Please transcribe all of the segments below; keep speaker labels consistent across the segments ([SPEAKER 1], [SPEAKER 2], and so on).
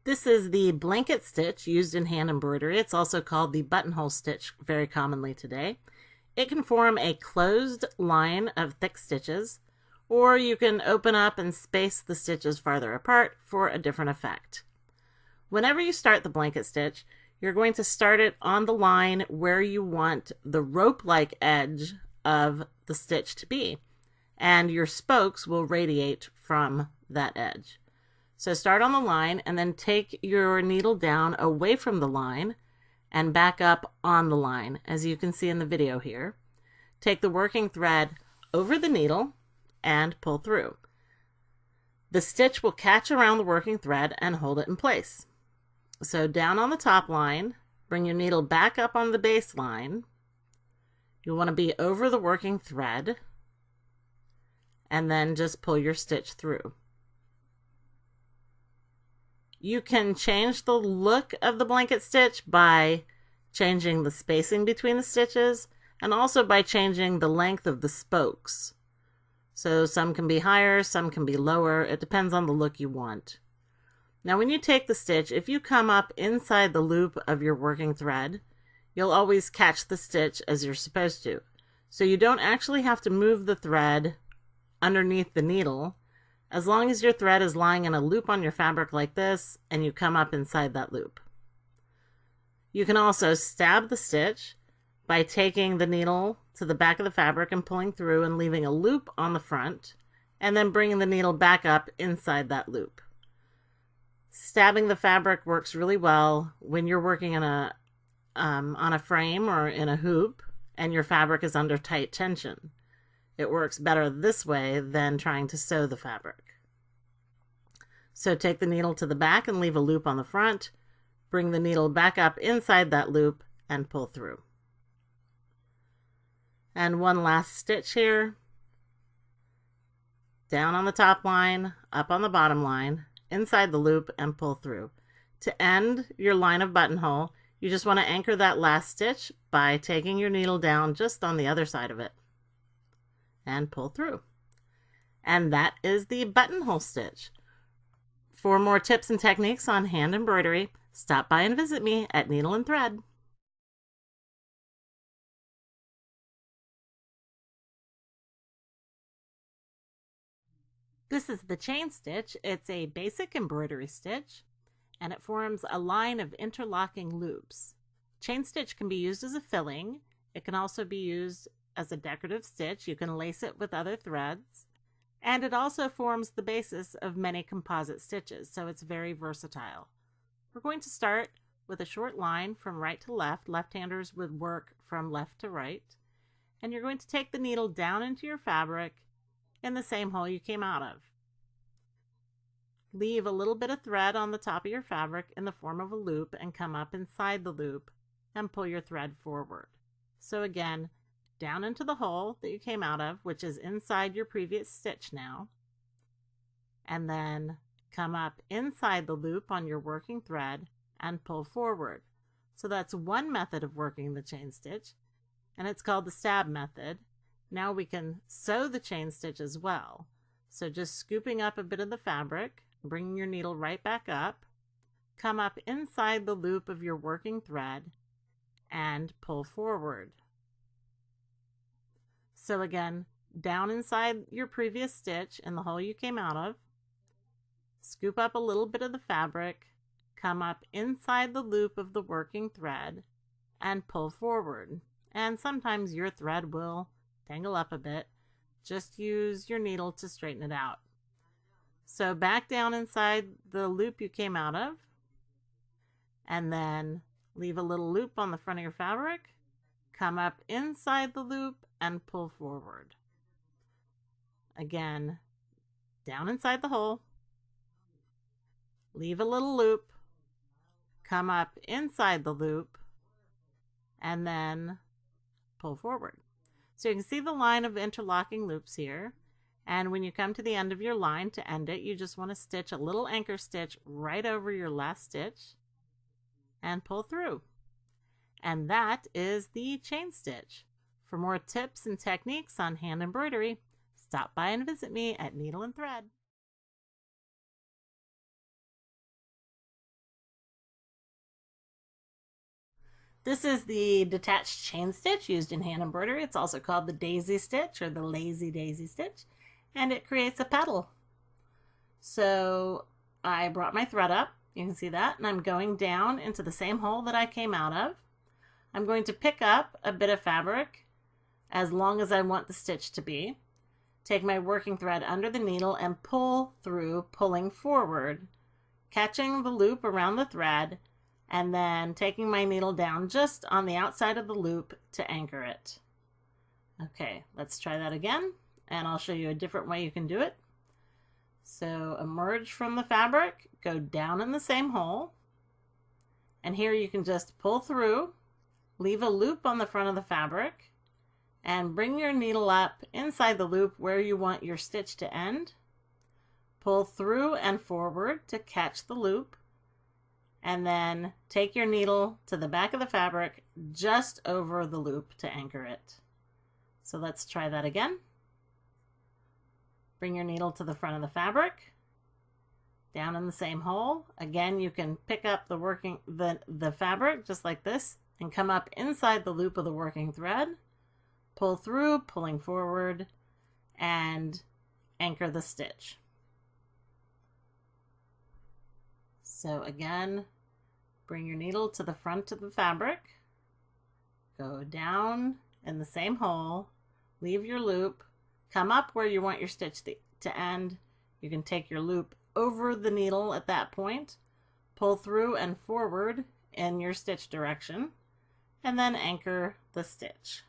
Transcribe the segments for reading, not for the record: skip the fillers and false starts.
[SPEAKER 1] This is the blanket stitch used in hand embroidery. It's also called the buttonhole stitch very commonly today. It can form a closed line of thick stitches, or you can open up and space the stitches farther apart for a different effect. Whenever you start the blanket stitch, you're going to start it on the line where you want the rope-like edge of the stitch to be, and your spokes will radiate from that edge. So start on the line and then take your needle down away from the line and back up on the line, as you can see in the video here. Take the working thread over the needle and pull through. The stitch will catch around the working thread and hold it in place. So down on the top line, bring your needle back up on the base line. You want to be over the working thread and then just pull your stitch through. You can change the look of the blanket stitch by changing the spacing between the stitches and also by changing the length of the spokes. So some can be higher, some can be lower. It depends on the look you want. Now when you take the stitch, if you come up inside the loop of your working thread, you'll always catch the stitch as you're supposed to. So you don't actually have to move the thread underneath the needle, as long as your thread is lying in a loop on your fabric like this and you come up inside that loop. You can also stab the stitch by taking the needle to the back of the fabric and pulling through and leaving a loop on the front, and then bringing the needle back up inside that loop. Stabbing the fabric works really well when you're working on a frame or in a hoop and your fabric is under tight tension. It works better this way than trying to sew the fabric. So take the needle to the back and leave a loop on the front, bring the needle back up inside that loop and pull through. And one last stitch here, down on the top line, up on the bottom line, inside the loop and pull through. To end your line of buttonhole, you just want to anchor that last stitch by taking your needle down just on the other side of it and pull through. And that is the buttonhole stitch. For more tips and techniques on hand embroidery, stop by and visit me at Needle and Thread. This is the chain stitch. It's a basic embroidery stitch, and it forms a line of interlocking loops. Chain stitch can be used as a filling. It can also be used as a decorative stitch. You can lace it with other threads, and it also forms the basis of many composite stitches, so it's very versatile. We're going to start with a short line from right to left. Left-handers would work from left to right, and you're going to take the needle down into your fabric in the same hole you came out of. Leave a little bit of thread on the top of your fabric in the form of a loop and come up inside the loop and pull your thread forward. So again, down into the hole that you came out of, which is inside your previous stitch now, and then come up inside the loop on your working thread and pull forward. So that's one method of working the chain stitch, and it's called the stab method. Now we can sew the chain stitch as well. So just scooping up a bit of the fabric, bringing your needle right back up, come up inside the loop of your working thread and pull forward. So again, down inside your previous stitch in the hole you came out of, scoop up a little bit of the fabric, come up inside the loop of the working thread and pull forward. And sometimes your thread will tangle up a bit. Just use your needle to straighten it out. So back down inside the loop you came out of, and then leave a little loop on the front of your fabric, come up inside the loop and pull forward. Again, down inside the hole, leave a little loop, come up inside the loop, and then pull forward. So you can see the line of interlocking loops here, and when you come to the end of your line to end it, you just want to stitch a little anchor stitch right over your last stitch and pull through. And that is the chain stitch. For more tips and techniques on hand embroidery, stop by and visit me at Needle and Thread. This is the detached chain stitch used in hand embroidery. It's also called the daisy stitch or the lazy daisy stitch, and it creates a petal. So I brought my thread up, you can see that, and I'm going down into the same hole that I came out of. I'm going to pick up a bit of fabric as long as I want the stitch to be. Take my working thread under the needle and pull through, pulling forward, catching the loop around the thread, and then taking my needle down just on the outside of the loop to anchor it. Okay, let's try that again, and I'll show you a different way you can do it. So emerge from the fabric, go down in the same hole, and here you can just pull through, leave a loop on the front of the fabric, and bring your needle up inside the loop where you want your stitch to end. Pull through and forward to catch the loop, and then take your needle to the back of the fabric just over the loop to anchor it. So let's try that again. Bring your needle to the front of the fabric, down in the same hole. Again, you can pick up the fabric just like this and come up inside the loop of the working thread, pull through, pulling forward, and anchor the stitch. So again, bring your needle to the front of the fabric, go down in the same hole, leave your loop, come up where you want your stitch to end. You can take your loop over the needle at that point, pull through and forward in your stitch direction, and then anchor the stitch.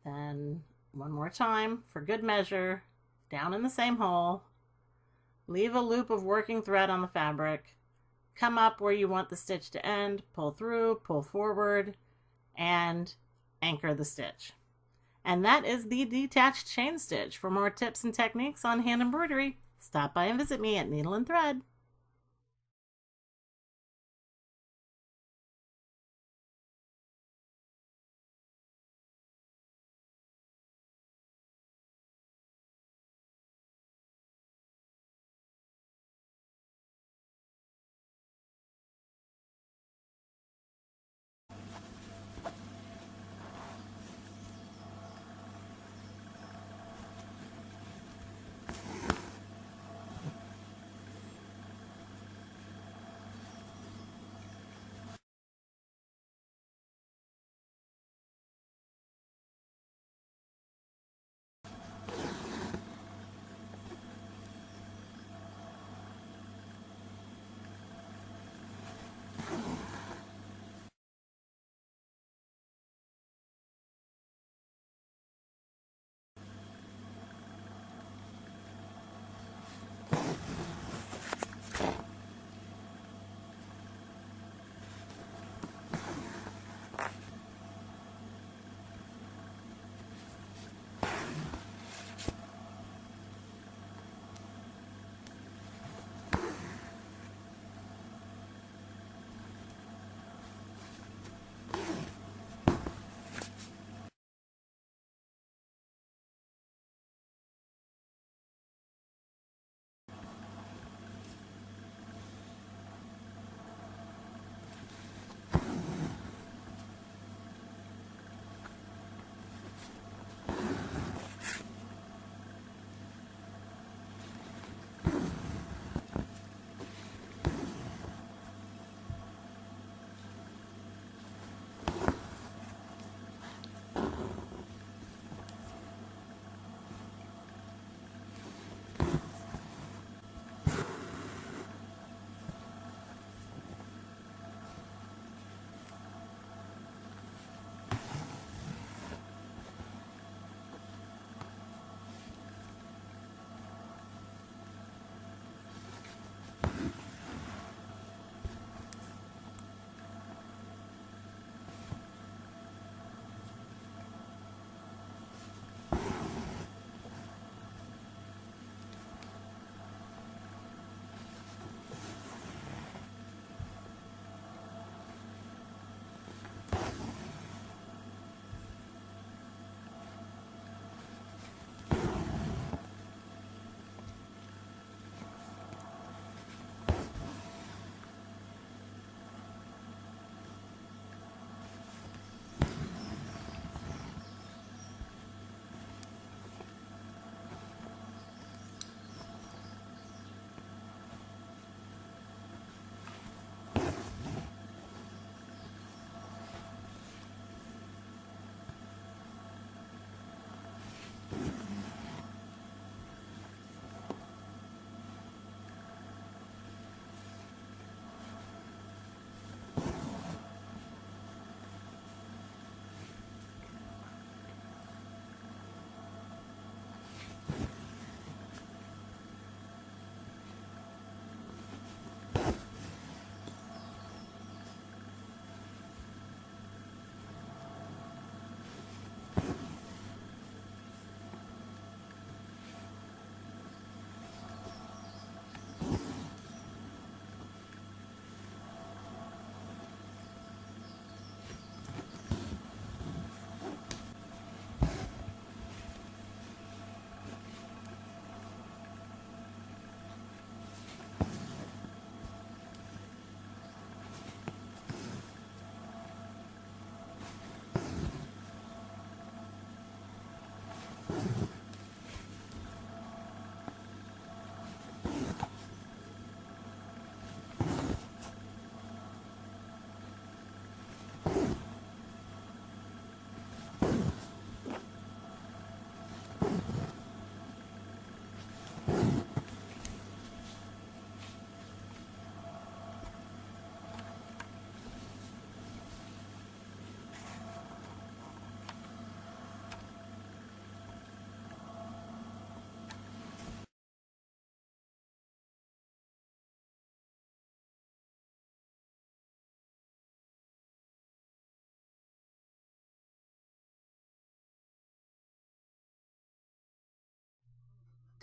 [SPEAKER 1] Then one more time for good measure, down in the same hole, leave a loop of working thread on the fabric, come up where you want the stitch to end, pull through, pull forward, and anchor the stitch. And that is the detached chain stitch. For more tips and techniques on hand embroidery, stop by and visit me at Needle and Thread.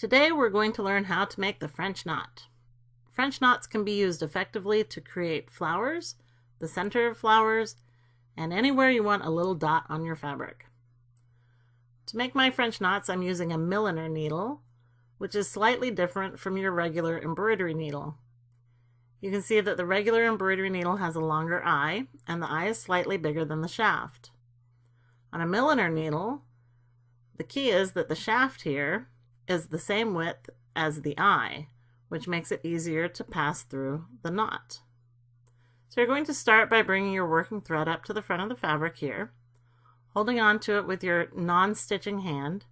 [SPEAKER 1] Today we're going to learn how to make the French knot. French knots can be used effectively to create flowers, the center of flowers, and anywhere you want a little dot on your fabric. To make my French knots, I'm using a milliner needle, which is slightly different from your regular embroidery needle. You can see that the regular embroidery needle has a longer eye, and the eye is slightly bigger than the shaft. On a milliner needle, the key is that the shaft here is the same width as the eye, which makes it easier to pass through the knot. So you're going to start by bringing your working thread up to the front of the fabric here, holding on to it with your non-stitching hand.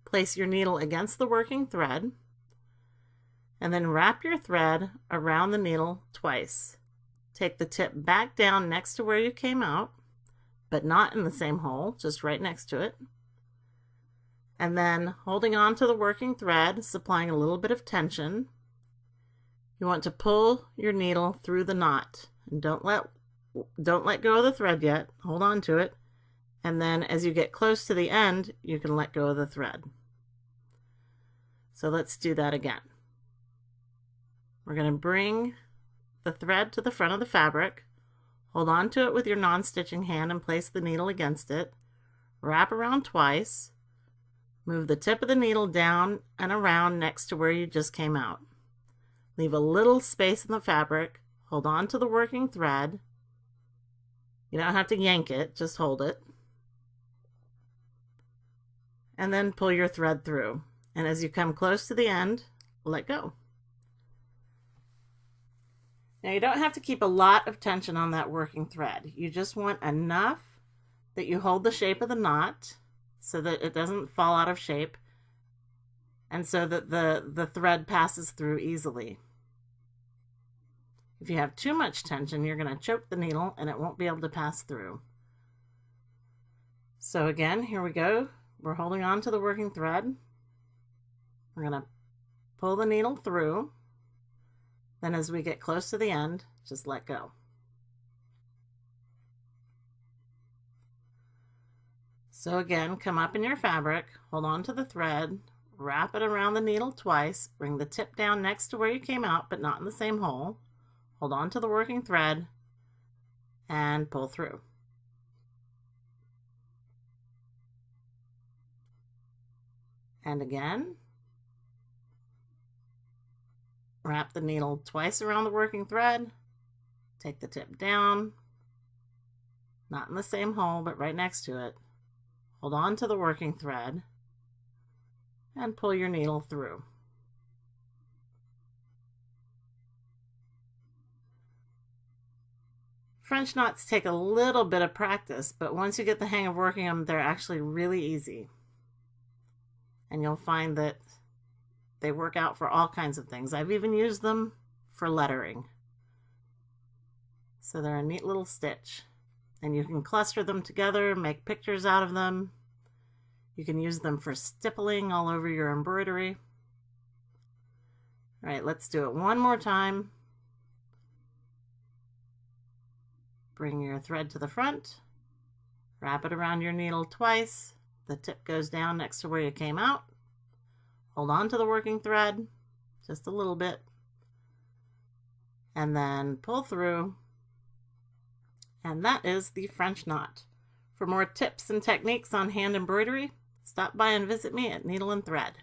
[SPEAKER 1] Place your needle against the working thread, and then wrap your thread around the needle twice. Take the tip back down next to where you came out, but not in the same hole, just right next to it. And then holding on to the working thread, supplying a little bit of tension, you want to pull your needle through the knot. And don't let go of the thread yet. Hold on to it. And then as you get close to the end, you can let go of the thread. So let's do that again. We're going to bring the thread to the front of the fabric, hold on to it with your non-stitching hand and place the needle against it. Wrap around twice. Move the tip of the needle down and around next to where you just came out. Leave a little space in the fabric. Hold on to the working thread. You don't have to yank it, just hold it. And then pull your thread through. And as you come close to the end, let go. Now you don't have to keep a lot of tension on that working thread. You just want enough that you hold the shape of the knot so that it doesn't fall out of shape, and so that the thread passes through easily. If you have too much tension, you're going to choke the needle and it won't be able to pass through. So again, here we go. We're holding on to the working thread. We're going to pull the needle through. Then as we get close to the end, just let go. So again, come up in your fabric, hold on to the thread, wrap it around the needle twice, bring the tip down next to where you came out, but not in the same hole. Hold on to the working thread and pull through. And again, wrap the needle twice around the working thread, take the tip down, not in the same hole, but right next to it. Hold on to the working thread and pull your needle through. French knots take a little bit of practice, but once you get the hang of working them, they're actually really easy. And you'll find that they work out for all kinds of things. I've even used them for lettering. So they're a neat little stitch. And you can cluster them together, make pictures out of them. You can use them for stippling all over your embroidery. All right, let's do it one more time. Bring your thread to the front. Wrap it around your needle twice. The tip goes down next to where you came out. Hold on to the working thread, just a little bit. And then pull through. And that is the French knot. For more tips and techniques on hand embroidery, stop by and visit me at Needle and Thread.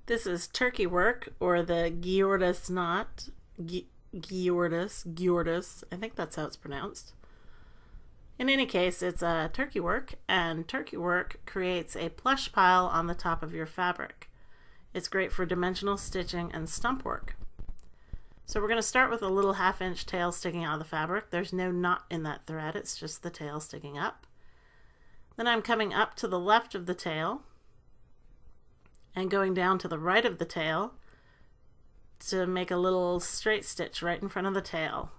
[SPEAKER 1] This is turkey work, or the Giordis knot. Giordis, I think that's how it's pronounced. In any case, it's a turkey work, and turkey work creates a plush pile on the top of your fabric. It's great for dimensional stitching and stump work. So we're going to start with a little 1/2 inch tail sticking out of the fabric. There's no knot in that thread, it's just the tail sticking up. Then I'm coming up to the left of the tail and going down to the right of the tail to make a little straight stitch right in front of the tail,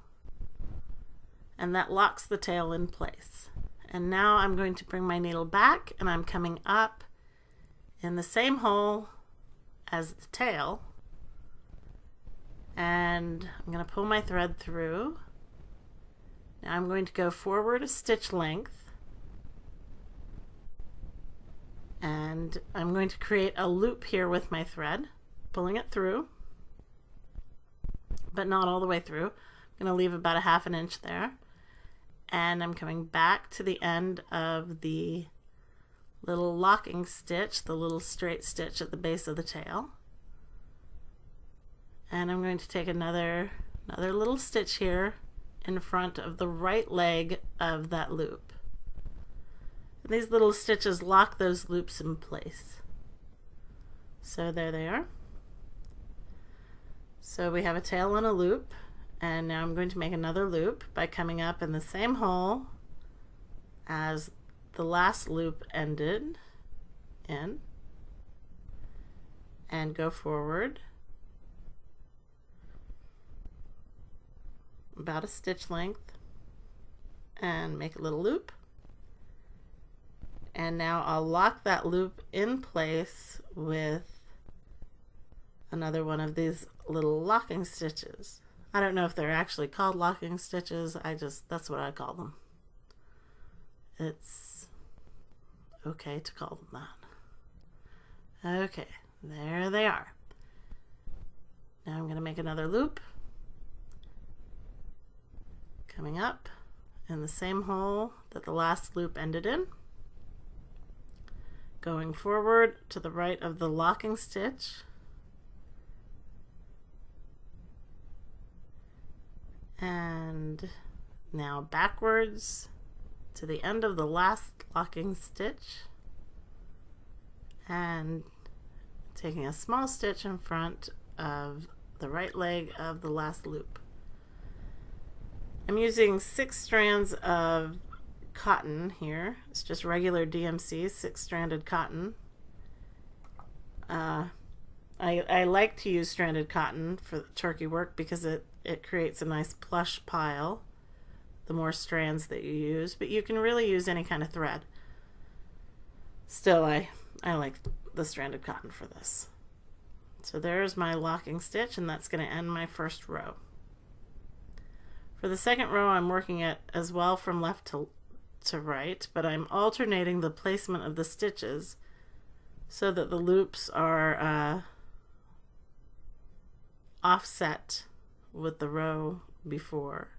[SPEAKER 1] and that locks the tail in place. And now I'm going to bring my needle back, and I'm coming up in the same hole as the tail, and I'm going to pull my thread through. Now I'm going to go forward a stitch length, and I'm going to create a loop here with my thread, pulling it through, but not all the way through. I'm going to leave about a ½ inch there, and I'm coming back to the end of the little locking stitch, the little straight stitch at the base of the tail, and I'm going to take another little stitch here in front of the right leg of that loop. And these little stitches lock those loops in place. So there they are. So we have a tail and a loop, and now I'm going to make another loop by coming up in the same hole as the last loop ended in, and go forward about a stitch length and make a little loop. And now I'll lock that loop in place with another one of these little locking stitches. I don't know if they're actually called locking stitches, that's what I call them. It's okay to call them that. Okay, there they are. Now I'm going to make another loop, coming up in the same hole that the last loop ended in, going forward to the right of the locking stitch, and now backwards to the end of the last locking stitch, and taking a small stitch in front of the right leg of the last loop. I'm using 6 strands of cotton here. It's just regular DMC 6-stranded cotton. I like to use stranded cotton for the turkey work because it creates a nice plush pile the more strands that you use, but you can really use any kind of thread. Still, I like the stranded cotton for this. So there's my locking stitch, and that's going to end my first row. For the second row, I'm working it as well from left to right, but I'm alternating the placement of the stitches so that the loops are offset with the row before.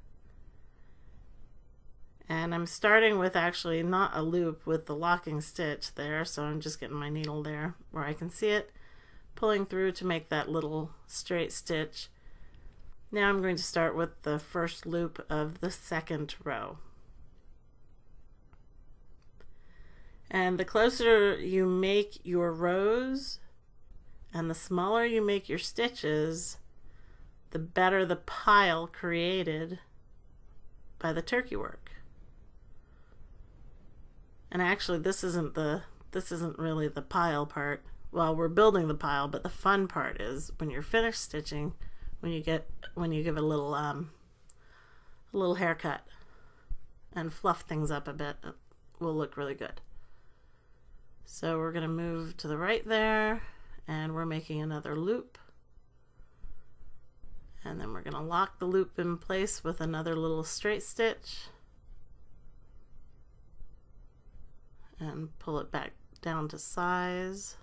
[SPEAKER 1] And I'm starting with actually not a loop with the locking stitch there, so I'm just getting my needle there where I can see it, pulling through to make that little straight stitch. Now I'm going to start with the first loop of the second row. And the closer you make your rows and the smaller you make your stitches, the better the pile created by the turkey work. And actually this isn't really the pile part. Well, we're building the pile, but the fun part is when you're finished stitching, when you give it a little haircut and fluff things up a bit, it will look really good. So we're going to move to the right there, and we're making another loop, and then we're going to lock the loop in place with another little straight stitch and pull it back down to size,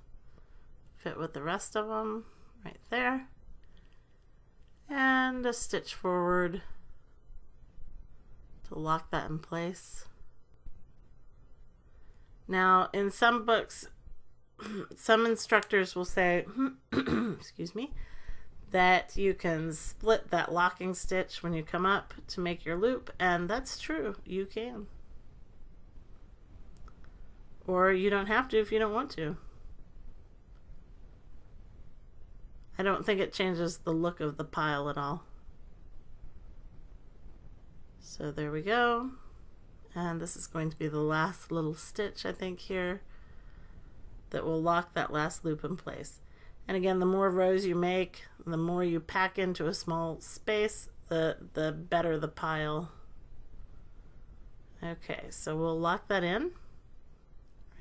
[SPEAKER 1] fit with the rest of them right there, and a stitch forward to lock that in place. Now, in some books, some instructors will say, excuse me, that you can split that locking stitch when you come up to make your loop, and that's true, you can. Or you don't have to if you don't want to. I don't think it changes the look of the pile at all. So there we go. And this is going to be the last little stitch, I think, here that will lock that last loop in place. And again, the more rows you make, the more you pack into a small space, the better the pile. Okay, so we'll lock that in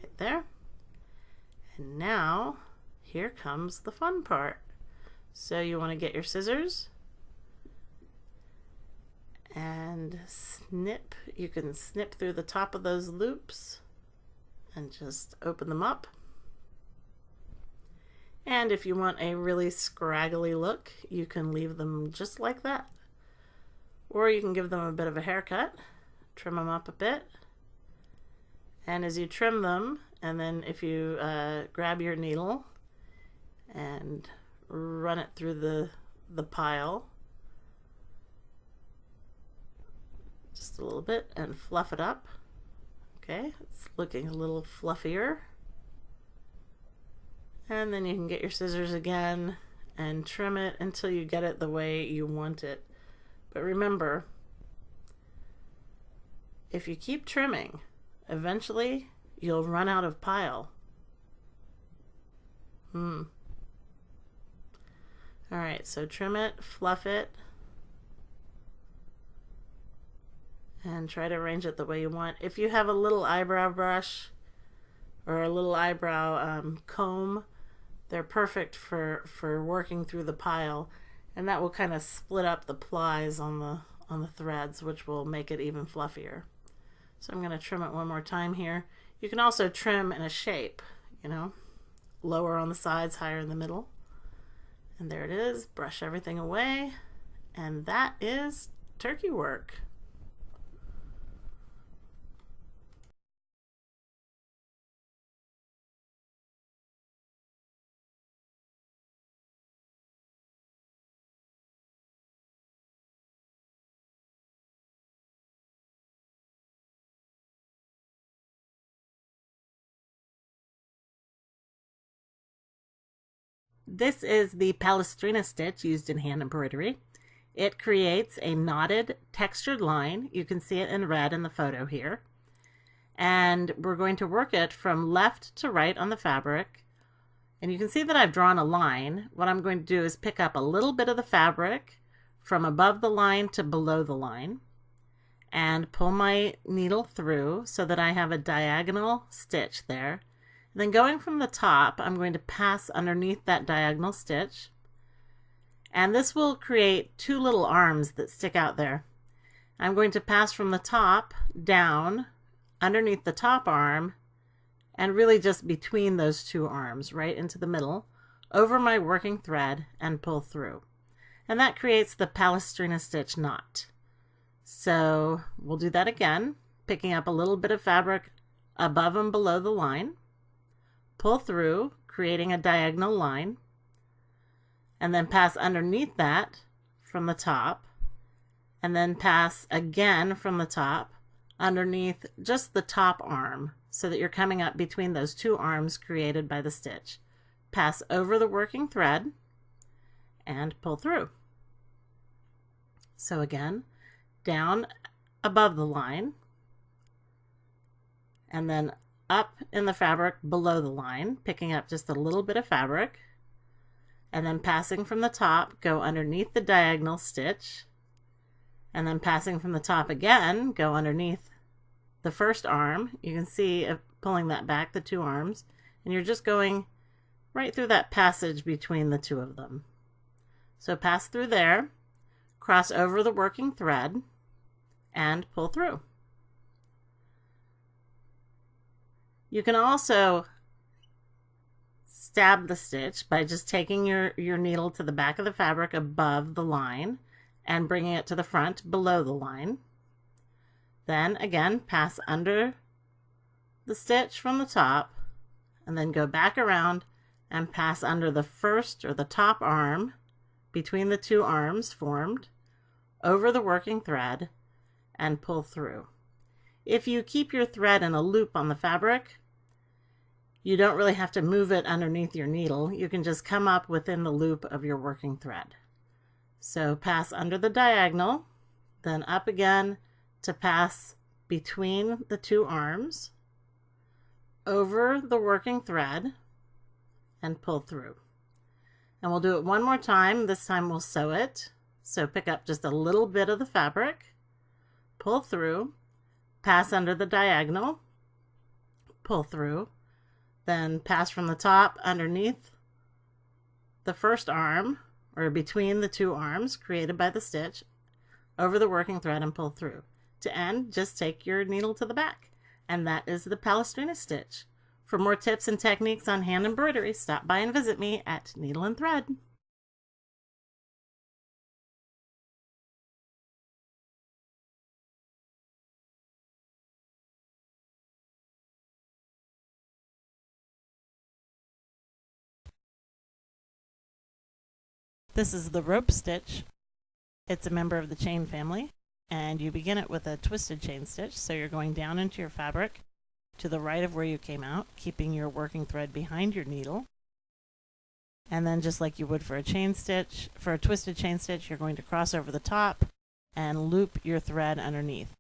[SPEAKER 1] right there. And now here comes the fun part. So you want to get your scissors and snip. You can snip through the top of those loops and just open them up. And if you want a really scraggly look, you can leave them just like that. Or you can give them a bit of a haircut, trim them up a bit. And as you trim them, and then if you grab your needle and run it through the pile, just a little bit, and fluff it up. Okay, it's looking a little fluffier. And then you can get your scissors again and trim it until you get it the way you want it. But remember, if you keep trimming, eventually you'll run out of pile. Alright, so trim it, fluff it, and try to arrange it the way you want. If you have a little eyebrow brush or a little eyebrow comb, they're perfect for working through the pile, and that will kind of split up the plies on the threads, which will make it even fluffier. So I'm going to trim it one more time here. You can also trim in a shape, you know, lower on the sides, higher in the middle. And there it is. Brush everything away, and that is turkey work. This is the Palestrina stitch used in hand embroidery. It creates a knotted textured line. You can see it in red in the photo here. And we're going to work it from left to right on the fabric. And you can see that I've drawn a line. What I'm going to do is pick up a little bit of the fabric from above the line to below the line and pull my needle through so that I have a diagonal stitch there. And then going from the top, I'm going to pass underneath that diagonal stitch. And this will create two little arms that stick out there. I'm going to pass from the top down underneath the top arm and really just between those two arms, right into the middle, over my working thread and pull through. And that creates the Palestrina stitch knot. So we'll do that again, picking up a little bit of fabric above and below the line. Pull through, creating a diagonal line, and then pass underneath that from the top, and then pass again from the top underneath just the top arm so that you're coming up between those two arms created by the stitch. Pass over the working thread and pull through. So again, down above the line, and then up in the fabric below the line, picking up just a little bit of fabric, and then passing from the top, go underneath the diagonal stitch, and then passing from the top again, go underneath the first arm. You can see pulling that back, the two arms, and you're just going right through that passage between the two of them. So pass through there, cross over the working thread, and pull through. You can also stab the stitch by just taking your needle to the back of the fabric above the line and bringing it to the front below the line. Then again, pass under the stitch from the top and then go back around and pass under the first or the top arm between the two arms formed over the working thread and pull through. If you keep your thread in a loop on the fabric, you don't really have to move it underneath your needle. You can just come up within the loop of your working thread. So pass under the diagonal, then up again to pass between the two arms, over the working thread, and pull through. And we'll do it one more time. This time we'll sew it. So pick up just a little bit of the fabric, pull through, pass under the diagonal, pull through, then pass from the top underneath the first arm, or between the two arms created by the stitch, over the working thread and pull through. To end, just take your needle to the back. And that is the Palestrina stitch. For more tips and techniques on hand embroidery, stop by and visit me at Needle and Thread. This is the rope stitch. It's a member of the chain family, and you begin it with a twisted chain stitch. So you're going down into your fabric to the right of where you came out, keeping your working thread behind your needle. And then just like you would for a chain stitch, for a twisted chain stitch, you're going to cross over the top and loop your thread underneath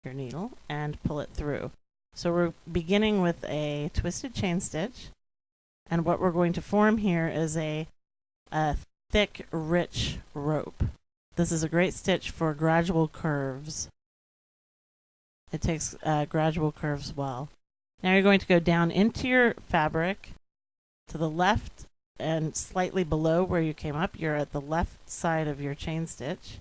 [SPEAKER 1] your needle and pull it through. So we're beginning with a twisted chain stitch, and what we're going to form here is a thick, rich rope. This is a great stitch for gradual curves. It takes gradual curves well. Now you're going to go down into your fabric to the left and slightly below where you came up. You're at the left side of your chain stitch.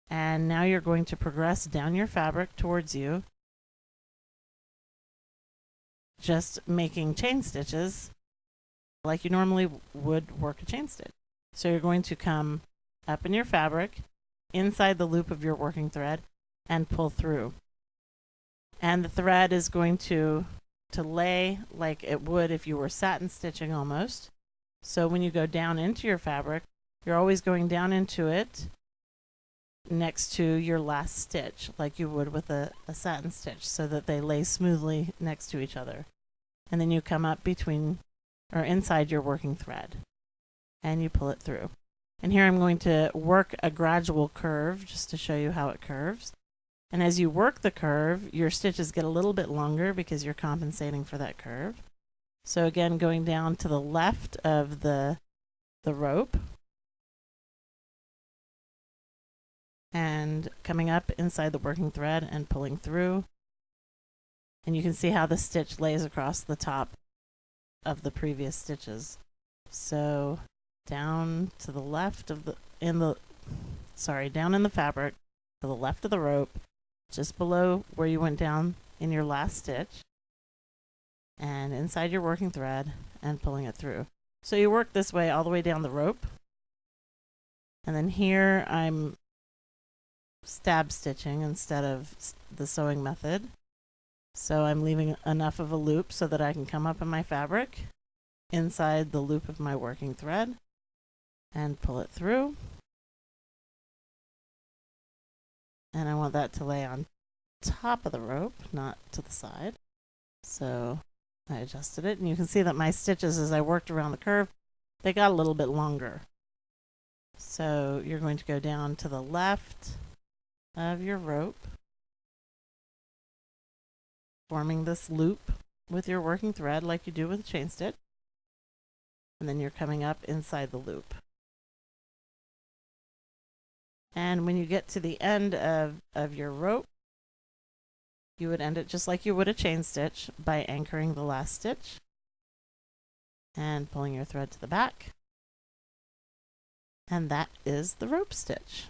[SPEAKER 1] And now you're going to progress down your fabric towards you, just making chain stitches like you normally would work a chain stitch. So you're going to come up in your fabric, inside the loop of your working thread, and pull through. And the thread is going to lay like it would if you were satin stitching almost. So when you go down into your fabric, you're always going down into it next to your last stitch, like you would with a satin stitch, so that they lay smoothly next to each other. And then you come up between or inside your working thread and you pull it through. And here I'm going to work a gradual curve just to show you how it curves. And as you work the curve, your stitches get a little bit longer because you're compensating for that curve. So again, going down to the left of the rope and coming up inside the working thread and pulling through. And you can see how the stitch lays across the top of the previous stitches. So down to the left of down in the fabric to the left of the rope, just below where you went down in your last stitch, and inside your working thread and pulling it through. So you work this way all the way down the rope. And then here I'm stab stitching instead of the sewing method. So I'm leaving enough of a loop so that I can come up in my fabric inside the loop of my working thread and pull it through. And I want that to lay on top of the rope, not to the side. So I adjusted it, and you can see that my stitches, as I worked around the curve, they got a little bit longer. So you're going to go down to the left of your rope, forming this loop with your working thread like you do with a chain stitch, and then you're coming up inside the loop. And when you get to the end of your rope, you would end it just like you would a chain stitch by anchoring the last stitch and pulling your thread to the back. And that is the rope stitch.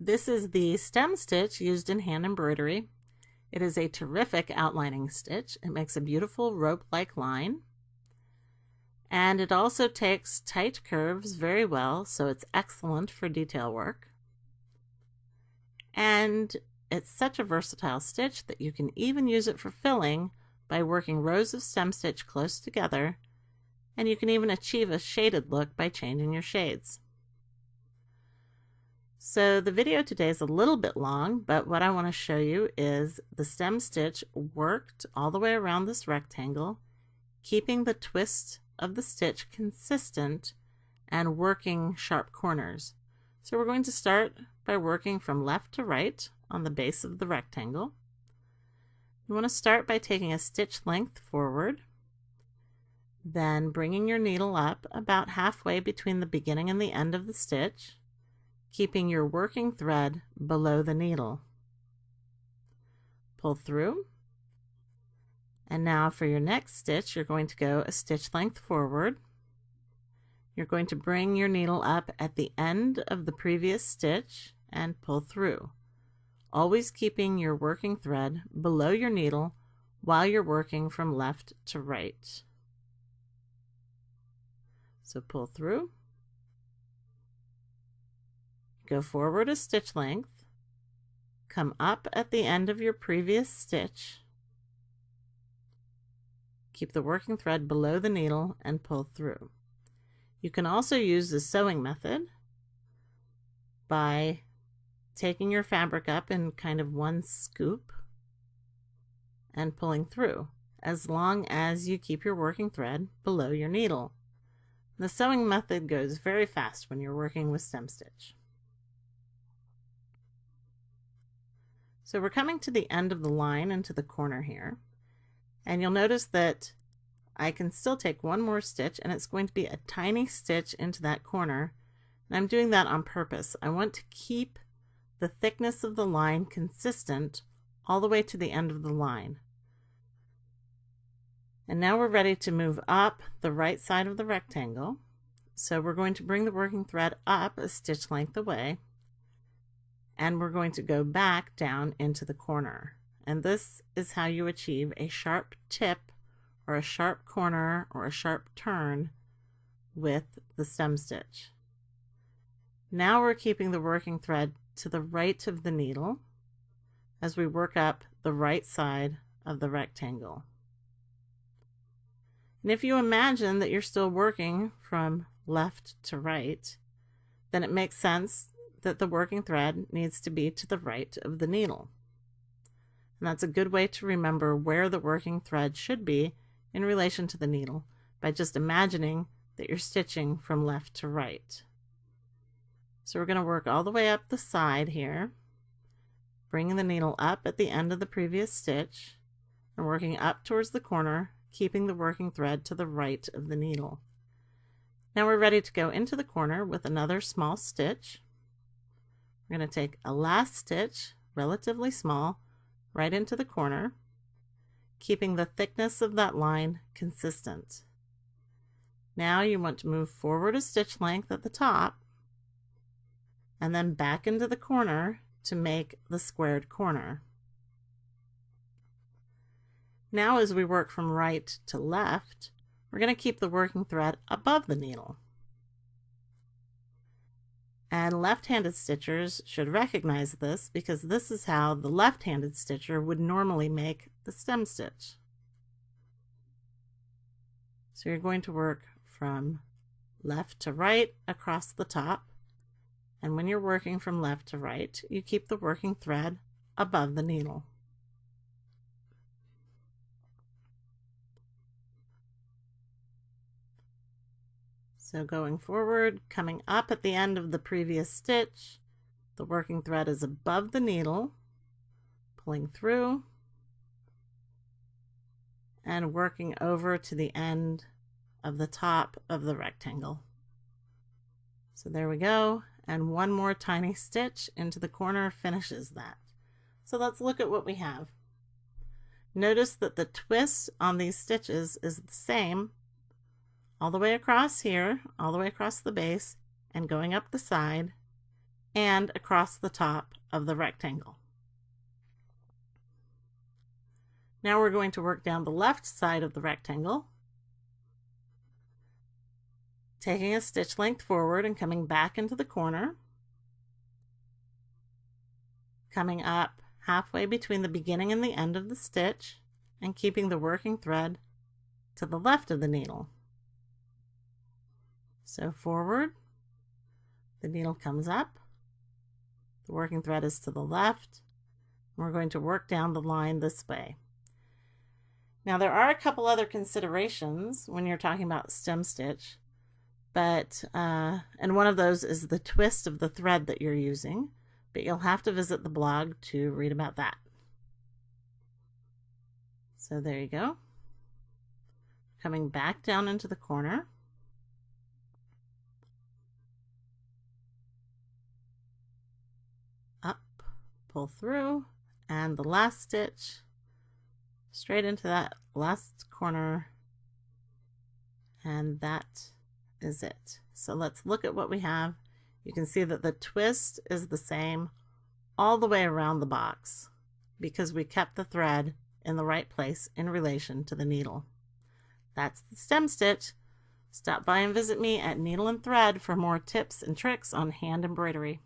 [SPEAKER 1] This is the stem stitch used in hand embroidery. It is a terrific outlining stitch. It makes a beautiful rope-like line. And it also takes tight curves very well, so it's excellent for detail work. And it's such a versatile stitch that you can even use it for filling by working rows of stem stitch close together, and you can even achieve a shaded look by changing your shades. So the video today is a little bit long, but what I want to show you is the stem stitch worked all the way around this rectangle, keeping the twist of the stitch consistent and working sharp corners. So we're going to start by working from left to right on the base of the rectangle. You want to start by taking a stitch length forward, then bringing your needle up about halfway between the beginning and the end of the stitch, keeping your working thread below the needle. Pull through, and now for your next stitch you're going to go a stitch length forward. You're going to bring your needle up at the end of the previous stitch and pull through, always keeping your working thread below your needle while you're working from left to right. So pull through, go forward a stitch length, come up at the end of your previous stitch, keep the working thread below the needle and pull through. You can also use the sewing method by taking your fabric up in kind of one scoop and pulling through, as long as you keep your working thread below your needle. The sewing method goes very fast when you're working with stem stitch. So we're coming to the end of the line into the corner here, and you'll notice that I can still take one more stitch, and it's going to be a tiny stitch into that corner, and I'm doing that on purpose. I want to keep the thickness of the line consistent all the way to the end of the line. And now we're ready to move up the right side of the rectangle. So we're going to bring the working thread up a stitch length away, and we're going to go back down into the corner. And this is how you achieve a sharp tip or a sharp corner or a sharp turn with the stem stitch. Now we're keeping the working thread to the right of the needle as we work up the right side of the rectangle. And if you imagine that you're still working from left to right, then it makes sense that the working thread needs to be to the right of the needle. And that's a good way to remember where the working thread should be in relation to the needle by just imagining that you're stitching from left to right. So we're going to work all the way up the side here, bringing the needle up at the end of the previous stitch and working up towards the corner, keeping the working thread to the right of the needle. Now we're ready to go into the corner with another small stitch. We're going to take a last stitch, relatively small, right into the corner, keeping the thickness of that line consistent. Now you want to move forward a stitch length at the top and then back into the corner to make the squared corner. Now as we work from right to left, we're going to keep the working thread above the needle. And left-handed stitchers should recognize this because this is how the left-handed stitcher would normally make the stem stitch. So you're going to work from left to right across the top, and when you're working from left to right, you keep the working thread above the needle. So going forward, coming up at the end of the previous stitch, the working thread is above the needle, pulling through, and working over to the end of the top of the rectangle. So there we go, and one more tiny stitch into the corner finishes that. So let's look at what we have. Notice that the twist on these stitches is the same all the way across here, all the way across the base, and going up the side, and across the top of the rectangle. Now we're going to work down the left side of the rectangle, taking a stitch length forward and coming back into the corner, coming up halfway between the beginning and the end of the stitch, and keeping the working thread to the left of the needle. So forward, the needle comes up, the working thread is to the left, and we're going to work down the line this way. Now there are a couple other considerations when you're talking about stem stitch, but and one of those is the twist of the thread that you're using, but you'll have to visit the blog to read about that. So there you go. Coming back down into the corner. Up, pull through, and the last stitch straight into that last corner, and that is it. So let's look at what we have. You can see that the twist is the same all the way around the box because we kept the thread in the right place in relation to the needle. That's the stem stitch. Stop by and visit me at Needle and Thread for more tips and tricks on hand embroidery.